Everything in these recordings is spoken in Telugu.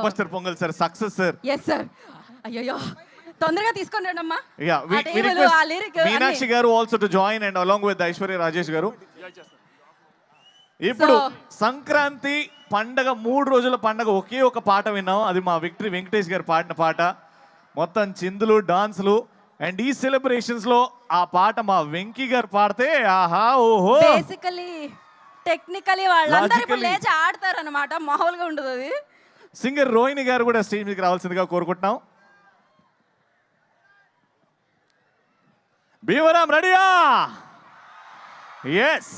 Buster Pongal sir, success sir. Yes sir. అయ్యో తొందరగా తీసుకొని రండి అమ్మా. మీనాక్షి గారు also to join and along with Aishwarya Rajesh గారు. ఇప్పుడు సంక్రాంతి పండగ 3 రోజుల పండగ ఒకే ఒక పాట విన్నాం. అది మా విక్టరీ వెంకటేష్ గారు పాడిన పాట. మొత్తం చిందులు డాన్సులు. అండ్ ఈ సెలబ్రేషన్స్ లో ఆ పాట మా వెంకీ గారు పాడితే ఆహా ఓహో. బేసికలీ టెక్నికలీ వాళ్ళందరూ ఇప్పుడు లేచి ఆడతారు అన్నమాట. మామూలుగా ఉండదు అది. సింగర్ రోహిణి గారు కూడా స్టేజ్ మీదకి రావాల్సిందిగా కోరుకుంటున్నాం. భీమరామ్ రెడీయా? ఎస్.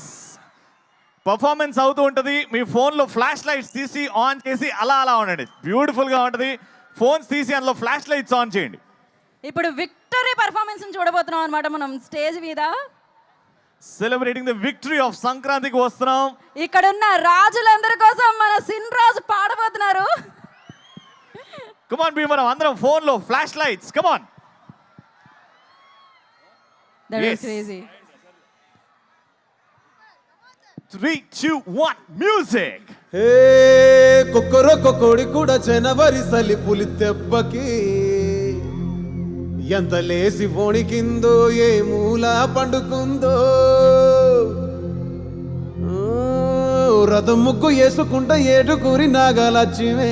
పర్ఫార్మెన్స్ అవుతూ ఉంటుంది. మీ ఫోన్లో ఫ్లాష్ లైట్స్ తీసి ఆన్ చేసి అలా అలా ఉండండి. బ్యూటిఫుల్గా ఉంటుంది. ఫోన్స్ తీసి అందులో ఫ్లాష్ లైట్స్ ఆన్ చేయండి. ఇప్పుడు విక్టరీ పర్ఫార్మెన్స్ చూడబోతున్నాం అన్నమాట మనం స్టేజ్ మీద. సెలబ్రేటింగ్ ద విక్టరీ ఆఫ్ సంక్రాంతికి వస్తున్నాం. ఇక్కడ ఉన్న రాజులందరి కోసం మన సిన్ రాజు పాడబోతున్నారు. కమాన్ భీమరామ్, అందరం ఫోన్లో flash lights. Come on. That was crazy. 3, 2, 1 music. హే కొక్కరొక్క కోడి కూడా జనవరి సలి పులి దెబ్బకి ఎంత లేసి వణికిందో, ఏ మూల పండుకుందో. రథం ముగ్గు వేసుకుంట ఏడుకూరి నాగలక్ష్మి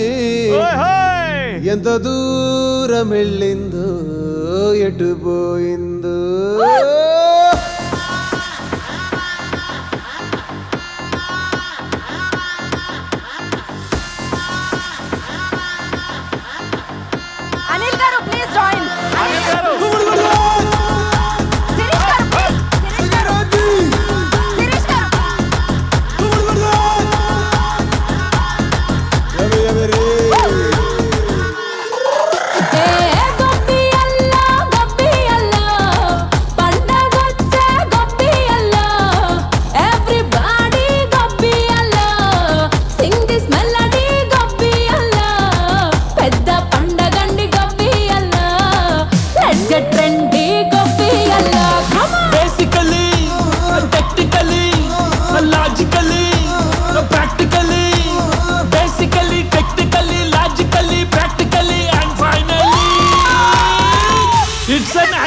ఎంత దూరం వెళ్ళిందో, ఎటు పోయిందో. అనిల్ గారు ప్లీజ్ జాయిన్. అనిల్ గారు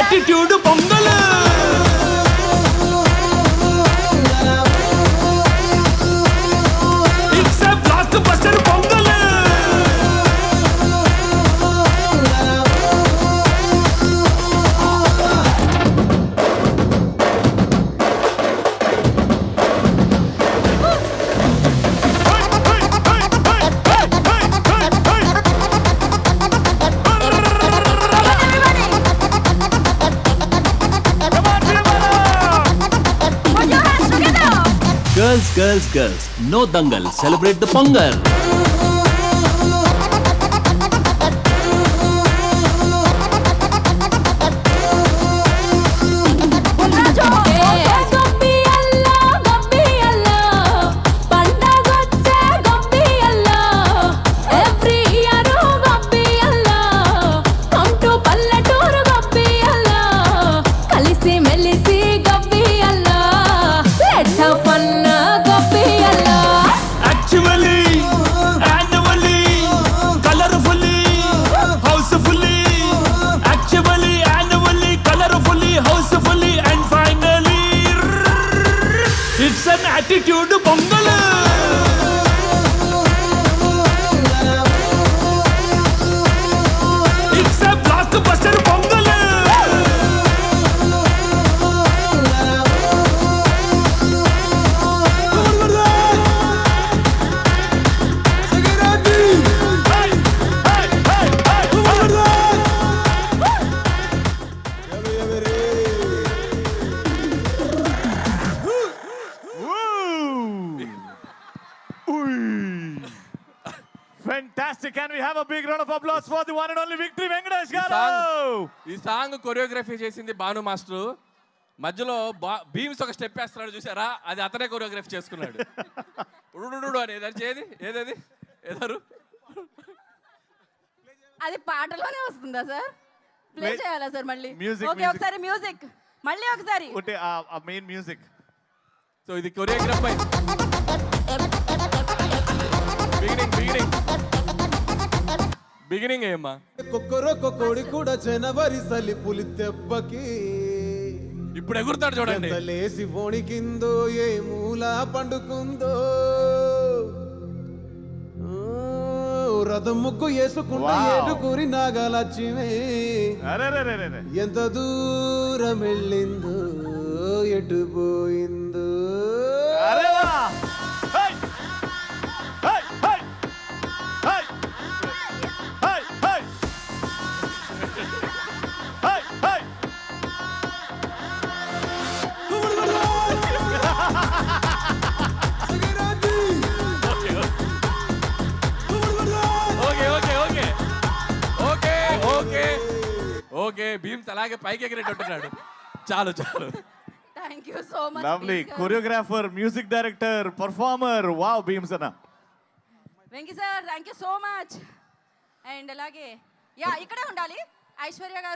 attitude pongal. It's a blockbuster pongal. Girls, girls, girls, no dangal, celebrate the Pongal. Attitude pongal. It's a blockbuster pongal. Fantastic. Can we have a big round of applause for the one and only Victory Venkatesh garu? ఈ సాంగ్ కొరియోగ్రఫీ చేసింది భాను మాస్టర్. మధ్యలో భీమ్స్ ఒక స్టెప్ వేస్తున్నాడు చూసారా, అది అతనే కొరియోగ్రఫీ చేసుకున్నాడు. ఉడు అనేది అది ఏదది ఏదారు అది పాటలోనే వస్తుందా సార్? ప్లే చేయాలా సార్ మళ్ళీ? ఓకే ఒకసారి మ్యూజిక్ మళ్ళీ ఒకసారి. ఓకే ఆ మెయిన్ మ్యూజిక్. సో ఇది కొరియోగ్రఫీ బిగినింగ్ బిగినింగ్ ఏమ్మా? కొక్కరొక్క కోడి కూడా జనవరి సలి పులి దెబ్బకి ఇప్పుడు ఎగురుతాడు చూడండి. ఎంత లేసి వణికిందో ఏ మూల పండుకుందో రథం ముగ్గు వేసుకున్న Wow. ఏడుగురి నాగలక్ష్మి అరెరెరెరెరె. ఎంత దూరం వెళ్ళిందో ఎటు పోయిందో అరే వా! హై! హై! హై! హై! హై! హై! హై! హై! Okay okay okay okay okay okay Bheems అలాగే పైకి ఎగిరేటట్టున్నాడు. చాలు చాలు. Thank you so much lovely choreographer, music director, performer. Wow Bheems అన్న. Venky sir thank you so much. And అలాగే యా ఇక్కడే ఉండాలి ఐశ్వర్య గారు.